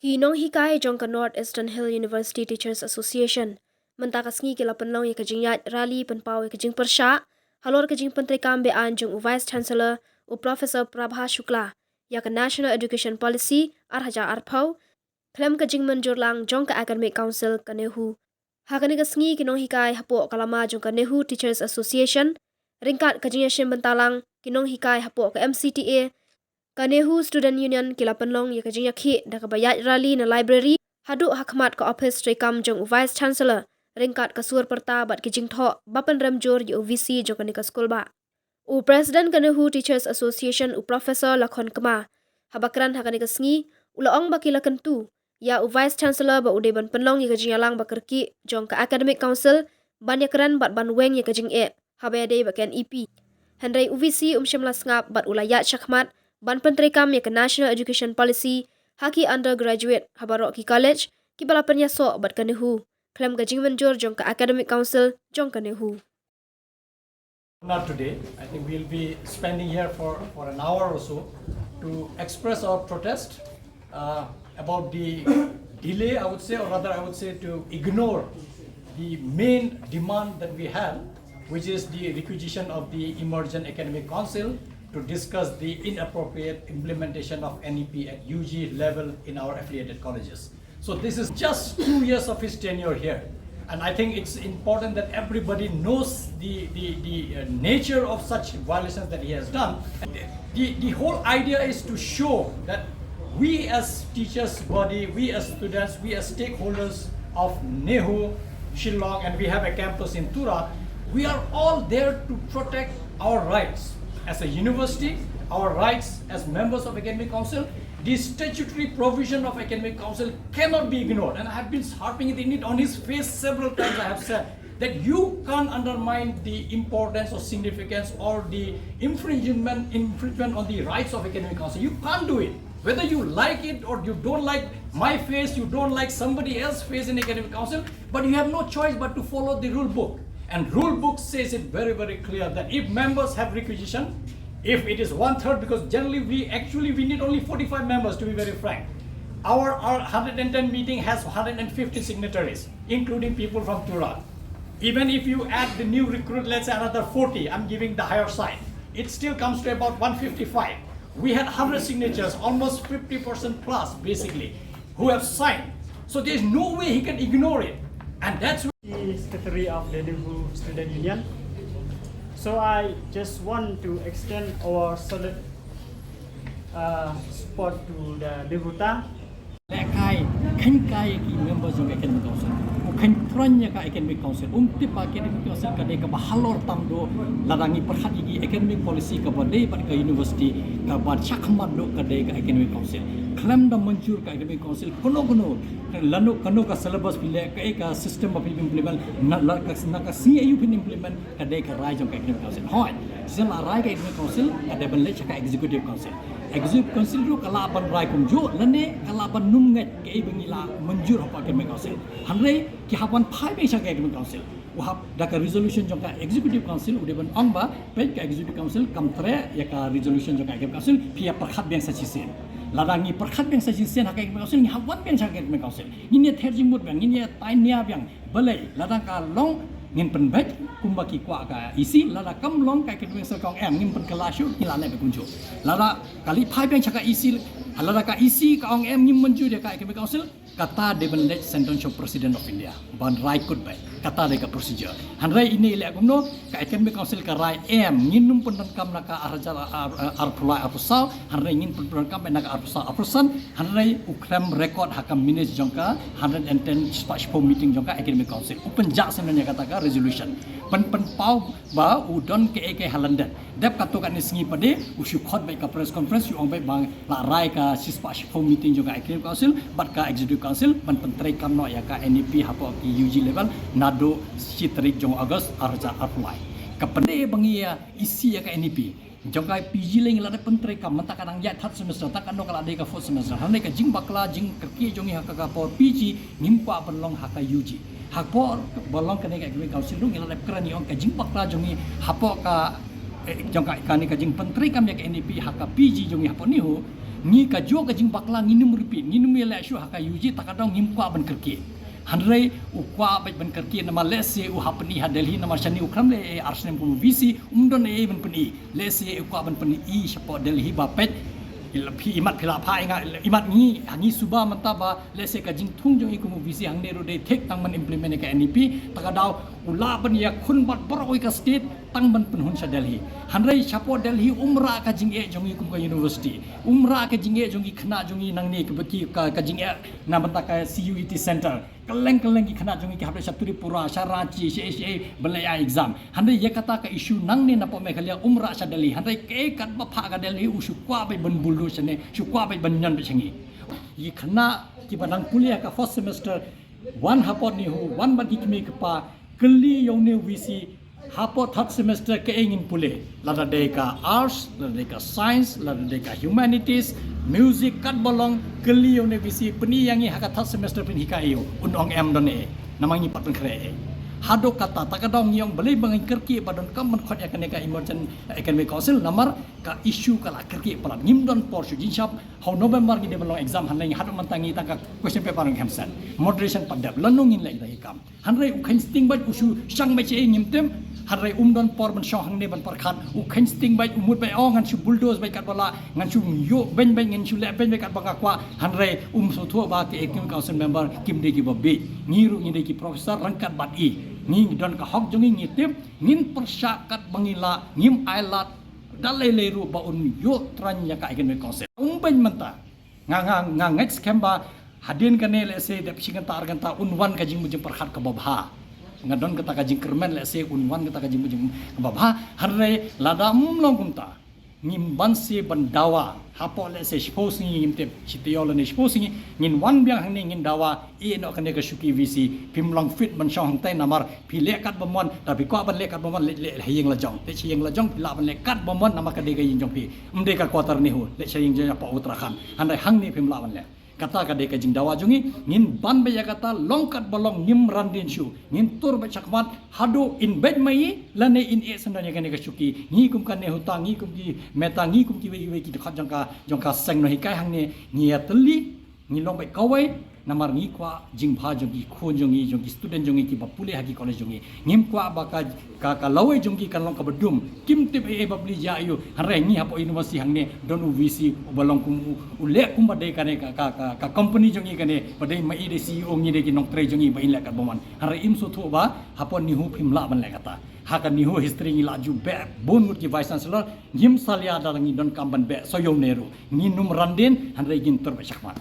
Hinong hikai jong ka North Eastern Hill University Teachers Association. Mentakas ngi kila penlong ya kajing yat rally penpau ya kajing persya. Halor kajing penteri kambe an jong Vice Chancellor u Professor Prabha Shukla. Ya ka National Education Policy arhaja arpau. Klem kajing menjurlang jong ka Academic Council ka Nehu. Hakani ka sngi kinong hikai hapo kalama jong ka Nehu Teachers Association. Ringkat kajing yashin bentalang kinong hikai hapo ka MCTA. Kanehu Student Union kila penlong ya kajing yakhi da ka bayat rally na library hadu hakmat ka office rekam jong Vice Chancellor ringkat ka sur perta bat kijing tho bapan ramjor yu VC jong ka school ba u President Kanehu Teachers Association u Professor Lakhon Kama habakran hakani ka sngi ulaong bakila kentu ya u Vice Chancellor ba ude ban penlong ya kajing yalang bakerki jong ka Academic Council ban yakran bat ban weng ya kajing habade baken EP Henry UVC shimla ngap bat ulayat syakmat ban penterikam ya ke National Education Policy haki undergraduate habarok ki college ki balapan ya so bat kanehu klem gajing menjur jong ke Academic Council jong kanehu. Not today. I think we'll be spending here for an hour or so to express our protest about the delay, I would say, or rather I would say to ignore the main demand that we have, which is the requisition of the Emergent Academic Council to discuss the inappropriate implementation of NEP at UG level in our affiliated colleges. So this is just 2 years of his tenure here. And I think it's important that everybody knows the nature of such violations that he has done. The whole idea is to show that we as teachers body, we as students, we as stakeholders of Nehu, Shillong, and we have a campus in Tura, we are all there to protect our rights. As a university, our rights as members of Academic Council, the statutory provision of Academic Council cannot be ignored. And I have been harping it on his face several times. I have said that you can't undermine the importance or significance or the infringement on the rights of Academic Council. You can't do it. Whether you like it or you don't like my face, you don't like somebody else's face in Academic Council, but you have no choice but to follow the rule book. And rule book says it very, very clear that if members have requisition, if it is 1/3, because generally we need only 45 members to be very frank. Our 110 meeting has 150 signatories, including people from Tura. Even if you add the new recruit, let's say another 40, I'm giving the higher side. It still comes to about 155. We had 100 signatures, almost 50% plus basically, who have signed. So there's no way he can ignore it. And that's the Secretary of the Nehu Student Union. So I just want to extend our solid support to the Nehuta. Lekai kai ki members of Academic Council. Kan perannya ka Academic Council. Untuk Academic Council kadai ka bahalor tamdo larangi perhati ki Academic Policy ka badai pada ka university ka bad syakmat do kadai ka Academic Council. Klaim dah menjur ka Academic Council kono lalu kano ka syllabus bila ka system of implement nak ka CAU pin implement kadai ka rai jong ka Academic Council. Hoi, sila rai ka Academic Council kadai benlek ka Executive Council. Executive Council tu kalaban rai kumjo lene kalaban numnget ke bengila menjur apa Academic Council. Hanrei ki hapan phai be ka Academic Council. Wahap daka resolution jong ka Executive Council udah ban ongba baik ka Executive Council kamtre ya ka resolution jong ka Academic Council pia perkhat biang sacisen. Larangi perkhat biang sacisen hak Academic Council ni hawan biang ka Academic Council. Ini terjing mut biang ini tai nia biang belai ladang ka long ngin penbaik kumbaki kwa ka isi lada kamlong ka Academic Council kong ngin pen kelasyu hilane be kunjo. Lada kali phai biang ka isi lada ka isi ka ong ngin menju dia ka Academic Council kata de benlek sentence of President of India ban rai kut bai kata de ka procedure hanrai ini le kumno ka Academic Council ka rai nginum pendengkam naka arjala arpulai arpusau hanrai ngin pendengkam naka arpusan hanrai ukram record hakam minutes jongka 110 special meeting jongka Academic Council upenjak sebenarnya kata ka resolution pen pau ba udon ke halandan dep katokan singi pade usyu khot bai ka press conference yu ong bai bang la rai ka special meeting jongka Academic Council bat ka Executive Council ban pentrai kamno ya ka NEP hapo ki UG level nado si tarik jong August arja apply kapende bangi ya isi ya ka NEP jongkai PG leng la pentrai kam mata kadang ya third semester tak kano kala de ka fourth semester hanai ka jing bakla jing kerki jongi hak ka por PG nimpa benlong hak ka UG hak por bolong kene ka Academic Council lu ngila kran yong ka jing bakla jongi hapo ka jongkai kani ka jing pentrai kam ya ka NEP hak ka PG jongi hapo nihu ni ka jo ka jing bakla nginum repeat nginum ya shu haka yuji takadong ngim kwa ban kerki handrai ukwa ban kerki nama lese u hapni ha Delhi nama shani ukram le arsnem pu visi umdon e ban peni lese ukwa ban peni I shapo Delhi ba pet pi imat phila pha inga imat ni hangi suba mantaba lese ka jing thung jong ikum visi hang neru de thek tang man implement ka NEP takadaw ula ban ya khun bat boroi ka state tang ban penhun sa Delhi handrai shapo Delhi umra ka jing e jong ikum ka university umra ka jing e jong i khna jong i nang ni ka baki ka jing e na banta ka CUET center kaleng ki khna jong i ka habla sapuri pura Sharachi CHA balaya exam handrai ye kata ka issue nang ni na po Meghalaya umra sa Delhi handrai ke kat ba pha ka Delhi usu kwa bai ban bulu sene su kwa bai ban nyan bechangi yi khna ki banang kuliah ka first semester one hapot ni hu one ban ki kmi ka pa kali yong ne visi hapo third semester ke engin pule lada de ka arts lada de ka science lada de ka humanities music kat bolong kali yong ne visi peni yangi haka third semester pen hikayo unong em done namangi patun kre hado kata takadong yang beli bangai kerki badon kam khot ya kaneka emergent academic council namar ka issue kala kerki pala ngimdon porshu jinshap how November ni develop exam hanlai hado mantangi taka question paper ng hamsan moderation padap lanungin lai dai kam hanrai ukhain sting bat usu sang mai che ngimtem hanrai umdon por ban shong hang ne ban parkhat ukhain sting bat umut bai ong han su bulldoze bai kat bala ngan su yo ben ngan su le ben bai kat banga kwa hanrai so thua ba ke academic council member kim de ki bobi ngiru ni de ki professor rangkat bat I ngin don ka hok jongi ngitip ngin persyakat bangila ngim ailat dalai leru ba un yo tranya ka igen konsep umben menta nga next kemba hadin kane le se dep singan tar ganta unwan ka jing mujim perkhat ka babha ngadon kata ka jing kermen le se unwan kata ka jing mujim ka babha harre lada long kumta ngim banse bandawa hapo le se supposing ngim te chitiola ne supposing ngin wan biang hang ngin dawa I no kane ka shuki visi pimlong fit ban shong tai namar pi lekat bomon tapi ko ban lekat bomon le hiyeng la jong te hiyeng la jong pila ban lekat bomon nama ka de ga yin jong pi umde ka quarter ni hu le hiyeng ja pa Uttarakhand andai hang ni pimla ban le kata ka de ka jing dawa jongi ngin ban be ya kata longkat bolong ngim randin shu ngin tur ba chakmat hado in bed mai lane in e sandanya kane ka shuki ngi kum kan ne hutang ngi kum ki meta ngi kum ki we ki khat jong ka seng no hi kai hang ne ngi atli ngi long bai kawai namar ngi kwa jing bha jong ki khon jong ki student jong ki bapule hagi college jong ngim kwa ba ka lawai jong ki kan long ka bedum kim tip e babli ja ayu hare ngi hapo university hang ne don UVC balong kum ule kum ba de kane ka company jong ki kane badai mai de CEO ngi de ki nok tre jong ba in la ka boman hare im so thu ba hapo ni hu phimla ban la kata haka ni hu history ngi la ju be bon mut ki vice chancellor ngim salia da ngi don kam ban be soyom neru ngi num randin hare gin tor ba chakman